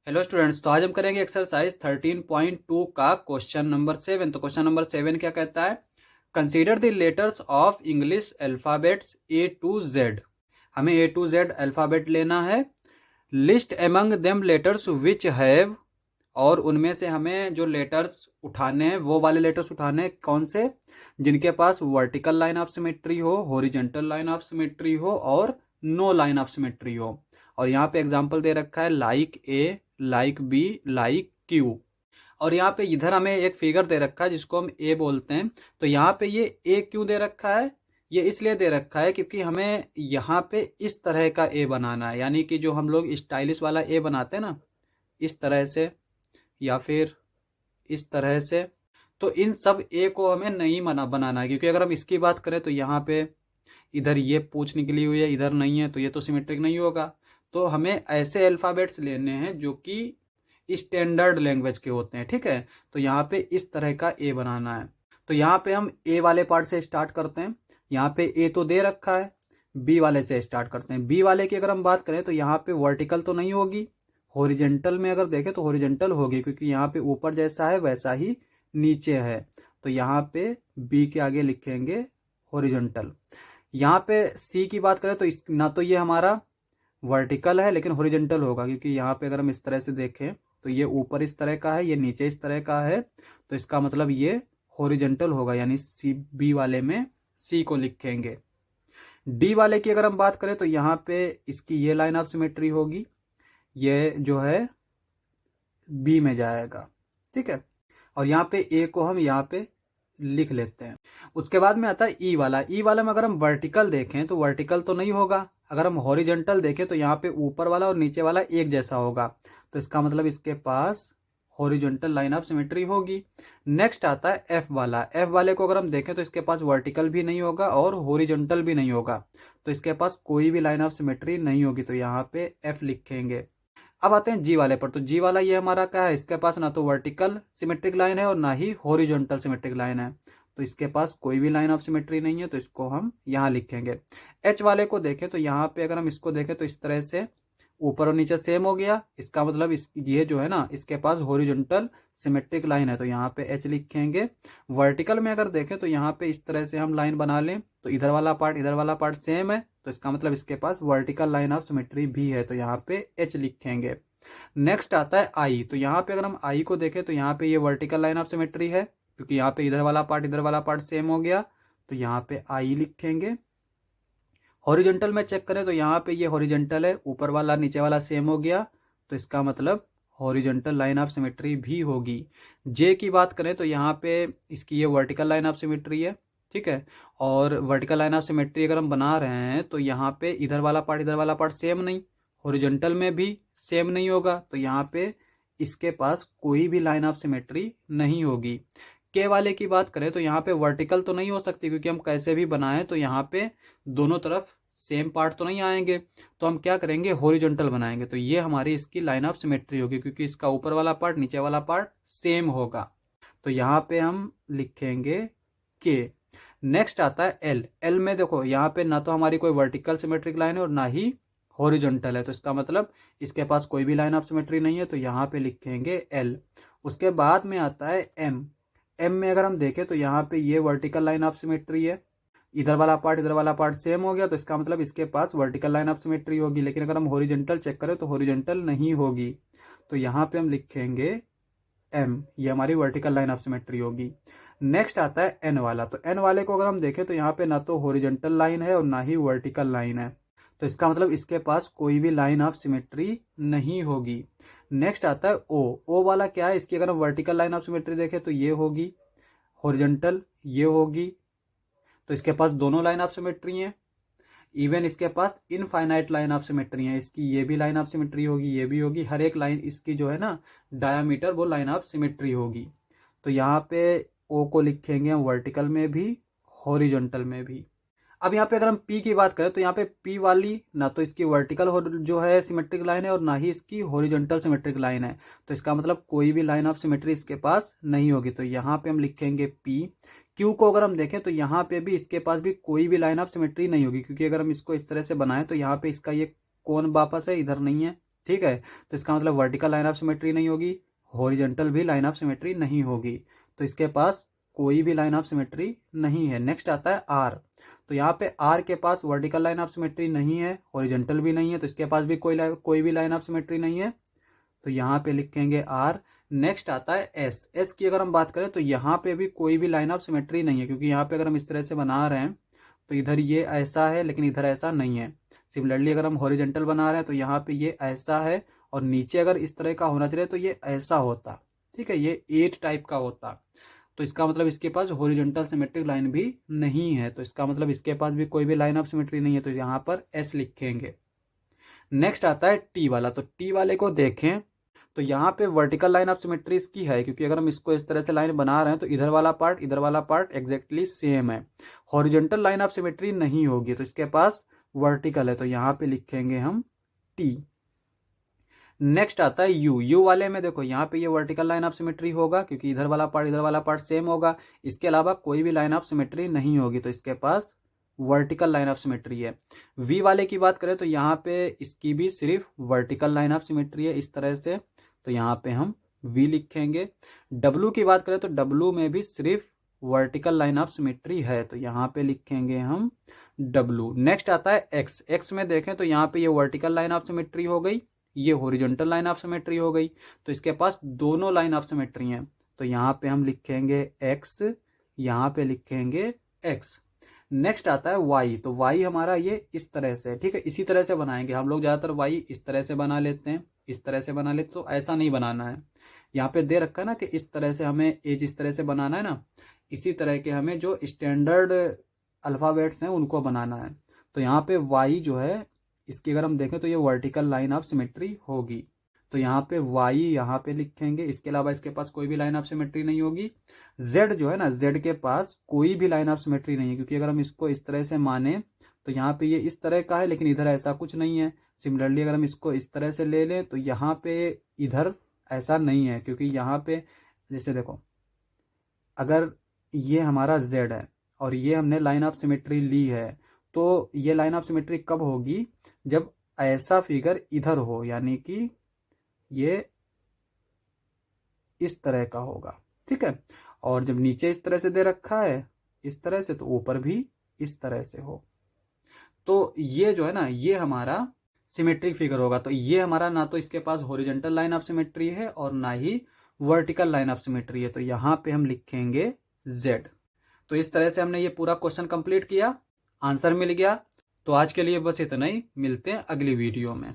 Hello students, तो आज हम करेंगे एक्सरसाइज 13.2 का क्वेश्चन नंबर 7। तो क्वेश्चन नंबर 7 क्या कहता है? Consider the letters of English alphabets A to Z. हमें ए टू जेड अल्फाबेट लेना है। List among them letters which have, और उनमें से हमें जो लेटर्स उठाने हैं वो वाले लेटर्स उठाने हैं। कौन से? जिनके पास वर्टिकल लाइन ऑफ सिमेट्री हो, हॉरिजॉन्टल लाइन ऑफ सिमेट्री हो और नो लाइन ऑफ सिमेट्री हो। और यहाँ पे एग्जांपल दे रखा है like A, like B, like Q. और यहाँ पे इधर हमें एक फिगर दे रखा है जिसको हम ए बोलते हैं। तो यहाँ पे ये ए क्यों दे रखा है? ये इसलिए दे रखा है क्योंकि हमें यहाँ पे इस तरह का ए बनाना है, यानी कि जो हम लोग स्टाइलिश वाला ए बनाते हैं ना, इस तरह से या फिर इस तरह से। तो इन सब ए को हमें नहीं बनाना है, क्योंकि अगर हम इसकी बात करें तो यहाँ पे इधर ये पूंछ निकली हुई है, इधर नहीं है, तो ये तो सिमेट्रिक नहीं होगा। तो हमें ऐसे अल्फाबेट्स लेने हैं जो कि स्टैंडर्ड लैंग्वेज के होते हैं, ठीक है। तो यहाँ पे इस तरह का ए बनाना है। तो यहाँ पे हम ए वाले पार्ट से स्टार्ट करते हैं। यहाँ पे ए तो दे रखा है, बी वाले से स्टार्ट करते हैं। बी वाले की अगर हम बात करें तो यहाँ पे वर्टिकल तो नहीं होगी, हॉरिजॉन्टल में अगर देखें तो हॉरिजॉन्टल होगी, क्योंकि यहाँ पे ऊपर जैसा है वैसा ही नीचे है। तो यहाँ पे बी के आगे लिखेंगे हॉरिजॉन्टल। यहाँ पे सी की बात करें तो ना तो ये हमारा वर्टिकल है लेकिन हॉरिजॉन्टल होगा, क्योंकि यहाँ पे अगर हम इस तरह से देखें तो ये ऊपर इस तरह का है, ये नीचे इस तरह का है। तो इसका मतलब ये हॉरिजॉन्टल होगा, यानी सी बी वाले में सी को लिखेंगे। डी वाले की अगर हम बात करें तो यहाँ पे इसकी ये लाइन ऑफ सिमेट्री होगी, ये जो है बी में जाएगा, ठीक है। और यहाँ पे ए को हम यहाँ पे लिख लेते हैं। उसके बाद में आता है ई वाला। ई वाला में अगर हम वर्टिकल देखें तो वर्टिकल तो नहीं होगा। अगर हम हॉरिजॉन्टल देखें तो यहाँ पे ऊपर वाला और नीचे वाला एक जैसा होगा, तो इसका मतलब इसके पास हॉरिजॉन्टल लाइन ऑफ सिमेट्री होगी। नेक्स्ट आता है एफ वाला। एफ वाले को अगर हम देखें तो इसके पास वर्टिकल भी नहीं होगा और हॉरिजॉन्टल भी नहीं होगा, तो इसके पास कोई भी लाइन ऑफ सिमेट्री नहीं होगी, तो यहाँ पे एफ लिखेंगे। अब आते हैं जी वाले पर। तो जी वाला ये हमारा क्या है? इसके पास ना तो वर्टिकल सिमेट्रिक लाइन है और ना ही हॉरिजॉन्टल सिमेट्रिक लाइन है, तो इसके पास कोई भी लाइन ऑफ सिमेट्री नहीं है, तो इसको हम यहाँ लिखेंगे। एच वाले को देखें तो यहाँ पे अगर हम इसको देखें तो इस तरह से ऊपर और नीचे सेम हो गया। इसका मतलब ये जो है ना, इसके पास हॉरिजॉन्टल सिमेट्रिक लाइन है, तो यहाँ पे एच लिखेंगे। वर्टिकल में अगर देखें तो यहाँ पे इस तरह से हम लाइन बना लें तो इधर वाला पार्ट सेम है, तो इसका मतलब इसके पास वर्टिकल लाइन ऑफ सिमेट्री भी है, तो यहाँ पे एच लिखेंगे। नेक्स्ट आता है आई। तो यहाँ पे अगर हम आई को देखें तो यहाँ पे ये वर्टिकल लाइन ऑफ सिमेट्री है, क्योंकि यहाँ पे इधर वाला पार्ट सेम हो गया, तो यहाँ पे आई लिखेंगे। हॉरिजॉन्टल में चेक करें तो यहाँ पे ये हॉरिजॉन्टल है, ऊपर वाला नीचे वाला सेम हो गया, तो इसका मतलब हॉरिजॉन्टल लाइन ऑफ सिमेट्री भी होगी। जे की बात करें तो यहाँ पे इसकी ये वर्टिकल लाइन ऑफ सिमेट्री है, ठीक है। और वर्टिकल लाइन ऑफ सिमेट्री अगर हम बना रहे हैं तो यहाँ पे इधर वाला पार्ट सेम नहीं, हॉरिजॉन्टल में भी सेम नहीं होगा, तो यहाँ पे इसके पास कोई भी लाइन ऑफ सिमेट्री नहीं होगी। के वाले की बात करें तो यहाँ पे वर्टिकल तो नहीं हो सकती, क्योंकि हम कैसे भी बनाएं तो यहाँ पे दोनों तरफ सेम पार्ट तो नहीं आएंगे, तो हम क्या करेंगे? हॉरिजॉन्टल बनाएंगे। तो ये हमारी इसकी लाइन ऑफ सिमेट्री होगी, क्योंकि इसका ऊपर वाला पार्ट नीचे वाला पार्ट सेम होगा, तो यहाँ पे हम लिखेंगे के। नेक्स्ट आता है एल। एल में देखो यहाँ पे ना तो हमारी कोई वर्टिकल सिमेट्रिक लाइन है और ना ही हॉरिजॉन्टल है, तो इसका मतलब इसके पास कोई भी लाइन ऑफ सिमेट्री नहीं है, तो यहाँ पे लिखेंगे एल। उसके बाद में आता है एम। एम में अगर हम देखें तो यहाँ पे ये वर्टिकल लाइन ऑफ सिमेट्री है, इधर वाला पार्ट सेम हो गया, तो इसका मतलब इसके पास वर्टिकल लाइन ऑफ सिमेट्री होगी। लेकिन अगर हम हॉरिजॉन्टल चेक करें तो हॉरिजॉन्टल नहीं होगी, तो यहाँ पे हम लिखेंगे एम, ये हमारी वर्टिकल लाइन ऑफ सिमेट्री होगी। नेक्स्ट आता है एन वाला। तो एन वाले को अगर हम देखें तो यहाँ पे ना तो हॉरिजॉन्टल लाइन है और ना ही वर्टिकल लाइन है, तो इसका मतलब इसके पास कोई भी लाइन ऑफ सिमेट्री नहीं होगी। नेक्स्ट आता है ओ। ओ वाला क्या है? इसकी अगर हम वर्टिकल लाइन ऑफ सिमेट्री देखें तो ये होगी, हॉरिजॉन्टल ये होगी, तो इसके पास दोनों लाइन ऑफ सिमेट्री हैं। इवन इसके पास इनफाइनाइट लाइन ऑफ सिमेट्री है, इसकी ये भी लाइन ऑफ सिमेट्री होगी, ये भी होगी, हर एक लाइन इसकी जो है ना डायामीटर वो लाइन ऑफ सिमेट्री होगी। तो यहाँ पे ओ को लिखेंगे हम वर्टिकल में भी, हॉरिजॉन्टल में भी। अब यहाँ पे अगर हम पी की बात करें तो यहाँ पे पी वाली ना तो इसकी वर्टिकल जो है सिमेट्रिक लाइन है और ना ही इसकी हॉरिजॉन्टल सिमेट्रिक लाइन है, तो इसका मतलब कोई भी लाइन ऑफ सिमेट्री इसके पास नहीं होगी, तो यहाँ पे हम लिखेंगे पी। क्यू को अगर हम देखें तो यहाँ पे भी इसके पास भी कोई भी लाइन ऑफ सिमेट्री नहीं होगी, क्योंकि अगर हम इसको इस तरह से बनाएं तो यहाँ पे इसका ये कोण वापस है, इधर नहीं है, ठीक है। तो इसका मतलब वर्टिकल लाइन ऑफ सिमेट्री नहीं होगी, हॉरिजॉन्टल भी लाइन ऑफ सिमेट्री नहीं होगी, तो इसके पास कोई भी लाइन ऑफ सिमेट्री नहीं है। नेक्स्ट आता है आर। तो यहाँ पे आर के पास वर्टिकल लाइन ऑफ सिमेट्री नहीं है, हॉरिजॉन्टल भी नहीं है, तो इसके पास भी कोई भी लाइन ऑफ सिमेट्री नहीं है, तो यहाँ पे लिखेंगे आर। नेक्स्ट आता है एस। एस की अगर हम बात करें तो यहाँ पे भी कोई भी लाइन ऑफ सिमेट्री नहीं है, क्योंकि यहाँ पे अगर हम इस तरह से बना रहे हैं तो इधर ये ऐसा है लेकिन इधर ऐसा नहीं है। सिमिलरली अगर हम हॉरिजॉन्टल बना रहे हैं तो यहाँ पे ये ऐसा है और नीचे अगर इस तरह का होना चाहिए तो ये ऐसा होता, ठीक है, ये 8 टाइप का होता। तो इसका मतलब इसके पास हॉरिजॉन्टल सिमेट्रिक लाइन भी नहीं है, तो इसका मतलब इसके पास भी कोई भी लाइन ऑफ सिमेट्री नहीं है, तो यहाँ पर एस लिखेंगे। नेक्स्ट आता है टी वाला। तो टी वाले को देखें तो यहाँ पे वर्टिकल लाइन ऑफ सिमेट्री इसकी है, क्योंकि अगर हम इसको इस तरह से लाइन बना रहे हैं तो इधर वाला पार्ट एग्जैक्टली सेम है। हॉरिजॉन्टल लाइन ऑफ सिमेट्री नहीं होगी, तो इसके पास वर्टिकल है, तो यहाँ पे लिखेंगे हम टी। नेक्स्ट आता है यू। यू वाले में देखो यहाँ पे ये वर्टिकल लाइन ऑफ सिमेट्री होगा, क्योंकि इधर वाला पार्ट सेम होगा, इसके अलावा कोई भी लाइन ऑफ सिमेट्री नहीं होगी, तो इसके पास वर्टिकल लाइन ऑफ सिमेट्री है। वी वाले की बात करें तो यहाँ पे इसकी भी सिर्फ वर्टिकल लाइन ऑफ सिमेट्री है इस तरह से, तो यहाँ पे हम वी लिखेंगे। डब्लू की बात करें तो डब्लू में भी सिर्फ वर्टिकल लाइन ऑफ सिमेट्री है, तो यहाँ पे लिखेंगे हम डब्लू। नेक्स्ट आता है एक्स। एक्स में देखें तो यहाँ पे ये वर्टिकल लाइन ऑफ सिमेट्री हो गई, ये हॉरिजॉन्टल लाइन ऑफ सिमेट्री हो गई, तो इसके पास दोनों लाइन ऑफ सिमेट्री हैं, तो यहाँ पे हम लिखेंगे एक्स, यहाँ पे लिखेंगे एक्स। नेक्स्ट आता है वाई। तो वाई हमारा ये इस तरह से, ठीक है, इसी तरह से बनाएंगे हम लोग ज्यादातर। वाई इस तरह से बना लेते हैं, इस तरह से बना लेते, तो ऐसा नहीं बनाना है। यहाँ पे दे रखा है ना कि इस तरह से हमें एज इस तरह से बनाना है ना, इसी तरह के हमें जो स्टैंडर्ड अल्फाबेट्स हैं उनको बनाना है। तो यहाँ पे वाई जो है इसकी अगर हम देखें तो ये वर्टिकल लाइन ऑफ सिमेट्री होगी, तो यहाँ पे वाई यहाँ पे लिखेंगे। इसके अलावा इसके पास कोई भी लाइन ऑफ सिमेट्री नहीं होगी। जेड जो है ना, जेड के पास कोई भी लाइन ऑफ सिमेट्री नहीं है, क्योंकि अगर हम इसको इस तरह से माने तो यहाँ पे ये इस तरह का है, लेकिन इधर ऐसा कुछ नहीं है। सिमिलरली अगर हम इसको इस तरह से ले लें तो यहाँ पे इधर ऐसा नहीं है, क्योंकि यहाँ पे जैसे देखो, अगर ये हमारा जेड है और ये हमने लाइन ऑफ सिमेट्री ली है, तो ये लाइन ऑफ सिमेट्री कब होगी, जब ऐसा फिगर इधर हो, यानी कि ये इस तरह का होगा, ठीक है। और जब नीचे इस तरह से दे रखा है इस तरह से, तो ऊपर भी इस तरह से हो, तो ये जो है ना, ये हमारा सिमेट्रिक फिगर होगा। तो ये हमारा ना तो इसके पास हॉरिजॉन्टल लाइन ऑफ सिमेट्री है और ना ही वर्टिकल लाइन ऑफ सिमेट्री है, तो यहाँ पे हम लिखेंगे जेड। तो इस तरह से हमने ये पूरा क्वेश्चन कंप्लीट किया, आंसर मिल गया। तो आज के लिए बस इतना ही, मिलते हैं अगली वीडियो में।